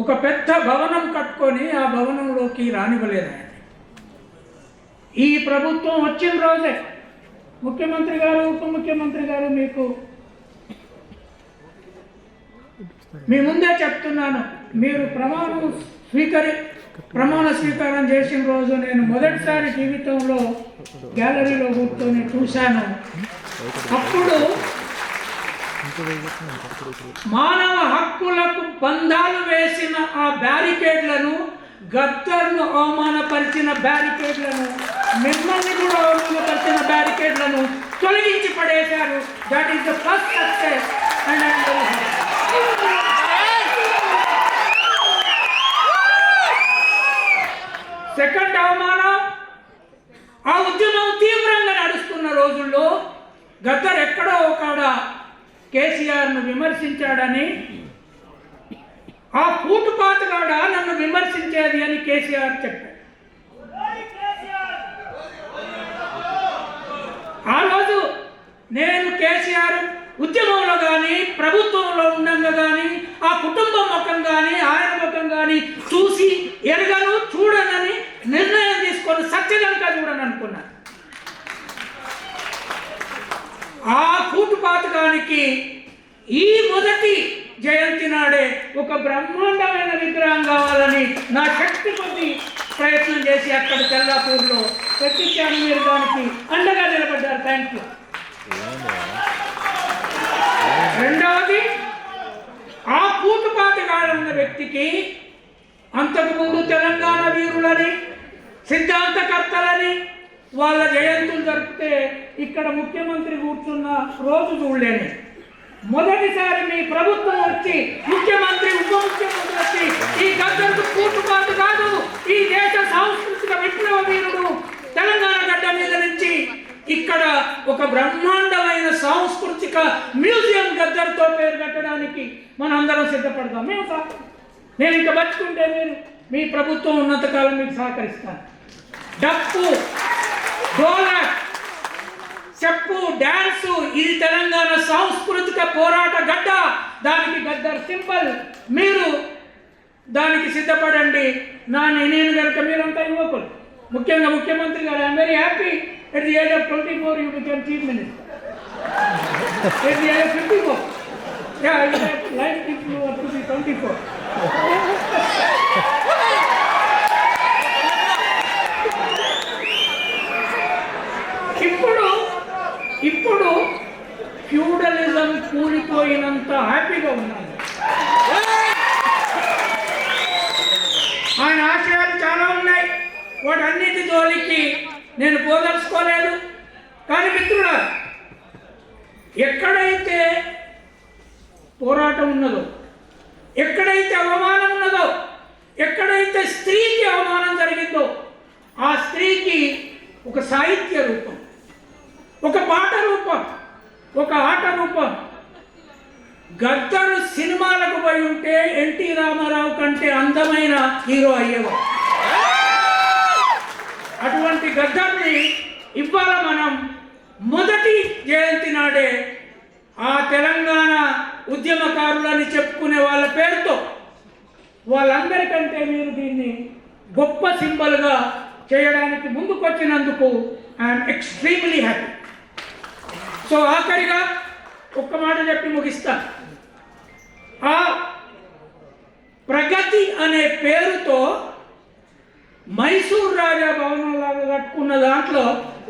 ఒక పెద్ద భవనం కట్టుకొని ఆ భవనంలోకి రానివ్వలేదు ఆయన. ఈ ప్రభుత్వం వచ్చిన రోజే ముఖ్యమంత్రి గారు, ఉప ముఖ్యమంత్రి గారు, మీ ముందే చెప్తున్నాను, మీరు ప్రమాణ స్వీకారం చేసిన రోజు నేను మొదటిసారి జీవితంలో గ్యాలరీలో కూర్చొని చూశాను. అప్పుడు మానవ హక్కులకు బంధాలు వేసిన ఆ బ్యారికేడ్లను, గద్దర్ను అవమానపరిచిన బ్యారికేడ్లను, మిమ్మల్ని కూడా అవమానపరిచిన బ్యారికేడ్లను తొలగించి పడేశారు. That is the first success. And second అవమానం, ఆ ఉద్యమం తీవ్రంగా నడుస్తున్న రోజుల్లో గద్దర్ ఎక్కడో ఒకడ కేసీఆర్ను విమర్శించాడని, ఆ ఫూటుపాతగాడ నన్ను విమర్శించేది అని కేసీఆర్ చెప్పాడు. ఆ రోజు నేను కేసీఆర్ ఉద్యమంలో కానీ ప్రభుత్వంలో ఉండగా కానీ ఆ కుటుంబం ముఖం కానీ ఆయన ముఖం కానీ చూసి ఎరగను, చూడనని నిర్ణయం తీసుకొని సత్యదంగా చూడని అనుకున్నాను. ఆ ఫూటుపాతకానికి ఈ మొదటి జయంతి నాడే ఒక బ్రహ్మాండమైన విగ్రహం కావాలని నా శక్తి కొద్ది ప్రయత్నం చేసి అక్కడ తెల్లాపూర్లో పెట్టించాను. మీరు దానికి అండగా నిలబడ్డారు. Thank you. రెండవది, ఆ పూటుపాతగాడ ఉన్న వ్యక్తికి అంతకుముందు తెలంగాణ వీరులని, సిద్ధాంతకర్తలని వాళ్ళ జయంతులు జరిపితే ఇక్కడ ముఖ్యమంత్రి కూర్చున్న రోజు చూడలేని, మొదటిసారి మీ ప్రభుత్వం వచ్చి ముఖ్యమంత్రి, ఉప ముఖ్యమంత్రి వచ్చి ఈ గద్దర్కు పూటుపాటు కాదు, ఈ దేశ సాంస్కృతిక విప్లవ వీరుడు తెలంగాణ గడ్డ మీద నుంచి ఇక్కడ ఒక బ్రహ్మాండమైన సాంస్కృతిక మ్యూజియం గద్దర్తో పేరు కట్టడానికి మనందరం సిద్ధపడతాం. నేను ఇంకా బతుకుంటే మీ ప్రభుత్వం ఉన్నంతకాలం మీకు సహకరిస్తాను. డప్పు, డోలక్, చెప్పు, డ్యాన్సు, ఇది తెలంగాణ సాంస్కృతిక పోరాట గడ్డ. దానికి గద్దర్ సింబల్. మీరు దానికి సిద్ధపడండి. నేను కనుక మీరంతా యువకులు, ముఖ్యంగా ముఖ్యమంత్రి గారు, I'm very happy at the age of 24 you became chief minister. At the age of 54, yeah, I would have liked if you were to be 24. ఇప్పుడు ఫ్యూడలిజం కూలిపోయినంత హ్యాపీగా ఉన్నాను. ఆయన ఆశయాలు చాలా ఉన్నాయి, వాటన్నిటి జోలికి నేను పోదలుచుకోలేదు. కానీ మిత్రుడా, ఎక్కడైతే పోరాటం ఉన్నదో, ఎక్కడైతే అవమానం ఉన్నదో, ఎక్కడైతే స్త్రీకి అవమానం జరిగిందో, ఆ స్త్రీకి ఒక సాహిత్య రూపం, ఒక పాట రూపం, ఒక ఆట రూపం. గద్దరు సినిమాలకు పోయి ఉంటే ఎన్టీ రామారావు కంటే అందమైన హీరో అయ్యేవాడు. అటువంటి గద్దర్ని ఇవాళ మనం మొదటి జయంతి నాడే ఆ తెలంగాణ ఉద్యమకారులని చెప్పుకునే వాళ్ళ పేరుతో వాళ్ళందరికంటే మీరు దీన్ని గొప్ప సింబల్గా చేయడానికి ముందుకొచ్చినందుకు ఐఎమ్ ఎక్స్ట్రీమ్లీ హ్యాపీ. సో ఆఖరిగా ఒక్క మాట చెప్పి ముగిస్తాను. ఆ ప్రగతి అనే పేరుతో మైసూర్ రాజా భవనం లాగా కట్టుకున్న దాంట్లో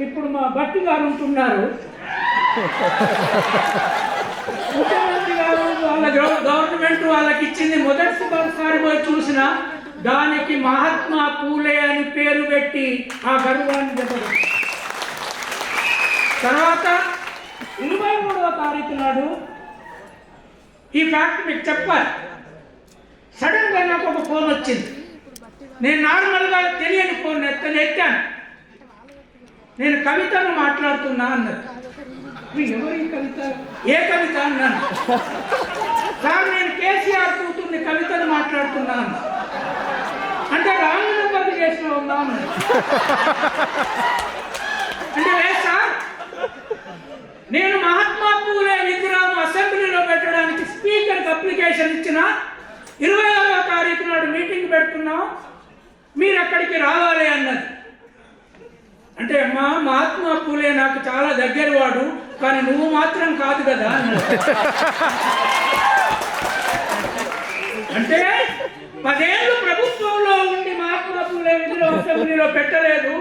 ఇప్పుడు మా భట్టి గారు ఉంటున్నారు. ముఖ్యమంత్రి గారు వాళ్ళ గవర్నమెంట్ వాళ్ళకి ఇచ్చింది. మొదటిసారి పోయి చూసిన దానికి మహాత్మా పూలే అని పేరు పెట్టి ఆ గర్వాన్ని దెబ్బతి. తర్వాత 23వ తారీఖు నాడు ఈ ఫ్యాక్ట్ మీకు చెప్పాలి. సడన్గా నాకు ఒక ఫోన్ వచ్చింది. నేను నార్మల్గా తెలియని ఫోన్ ఎత్తాను. నేను కవితను మాట్లాడుతున్నా అన్నారు. ఎవరి కవిత? ఏ కవిత అన్నాను. సార్ నేను కేసీఆర్ కూతుర్ని కవితను మాట్లాడుతున్నాను అంటే రామనగర్ చేసిన ఉన్నాను అంటే లేదు సార్, నేను మహాత్మా పూలే విగ్రహం అసెంబ్లీలో పెట్టడానికి స్పీకర్కి అప్లికేషన్ ఇచ్చిన 26వ తారీఖు నాడు మీటింగ్ పెడుతున్నాం, మీరు అక్కడికి రావాలి అన్నది. అంటే అమ్మా, మహాత్మా పూలే నాకు చాలా దగ్గర వాడు, కానీ నువ్వు మాత్రం కాదు కదా అన్నది. అంటే 10 ఏళ్ళు ప్రభుత్వంలో ఉండి మహాత్మా పూలే విధులు అసెంబ్లీలో పెట్టలేదు.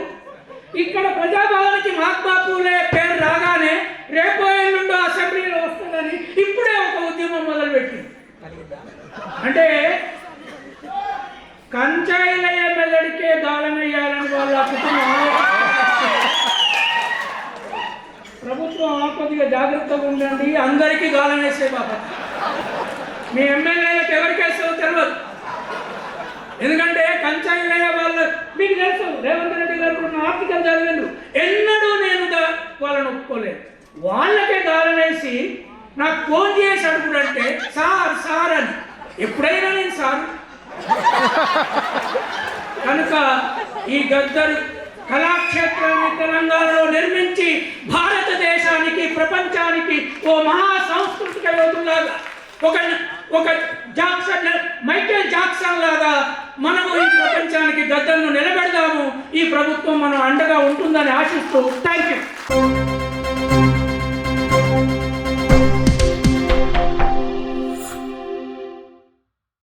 ఇక్కడ ప్రజాభవన్కి మహాత్మా పూలే పేరు రాగానే రేపో ఎల్లుండో అసెంబ్లీలో వస్తుందని ఇప్పుడే ఒక ఉద్యమం మొదలుపెట్టింది. అంటే కంచాయిలయ్య మెదడికే గాలం వేయాలని వాళ్ళ కుటుంబం. ప్రభుత్వం కొద్దిగా జాగ్రత్తగా ఉండండి, అందరికీ గాలం వేసే బాబా. మీ ఎమ్మెల్యేలకు ఎవరికేస్తావో తెలియదు. ఎందుకంటే కంచాయిలయ్య వాళ్ళ మీకు తెలుసు, రేవంత్ రెడ్డి గారు ఉన్న ఆర్టికల్ చదివారు, ఎన్నడూ నేను వాళ్ళని ఒప్పుకోలేదు. వాళ్ళకే గాలం వేసి నాకు ఫోన్ చేసి అడుగుడంటే సార్ సార్ అని. ఎప్పుడైనా నేను సార్. కనుక ఈ గద్దరు కళాక్షేత్రాన్ని తెలంగాణలో నిర్మించి భారతదేశానికి, ప్రపంచానికి ఓ మహా సాంస్కృతిక యోధులాగా, ఒక జాక్సన్, మైకేల్ జాక్సన్ లాగా మనము ఈ ప్రపంచానికి గద్దర్ను నిలబెడదాము. ఈ ప్రభుత్వం మనం అండగా ఉంటుందని ఆశిస్తూ థ్యాంక్ యూ.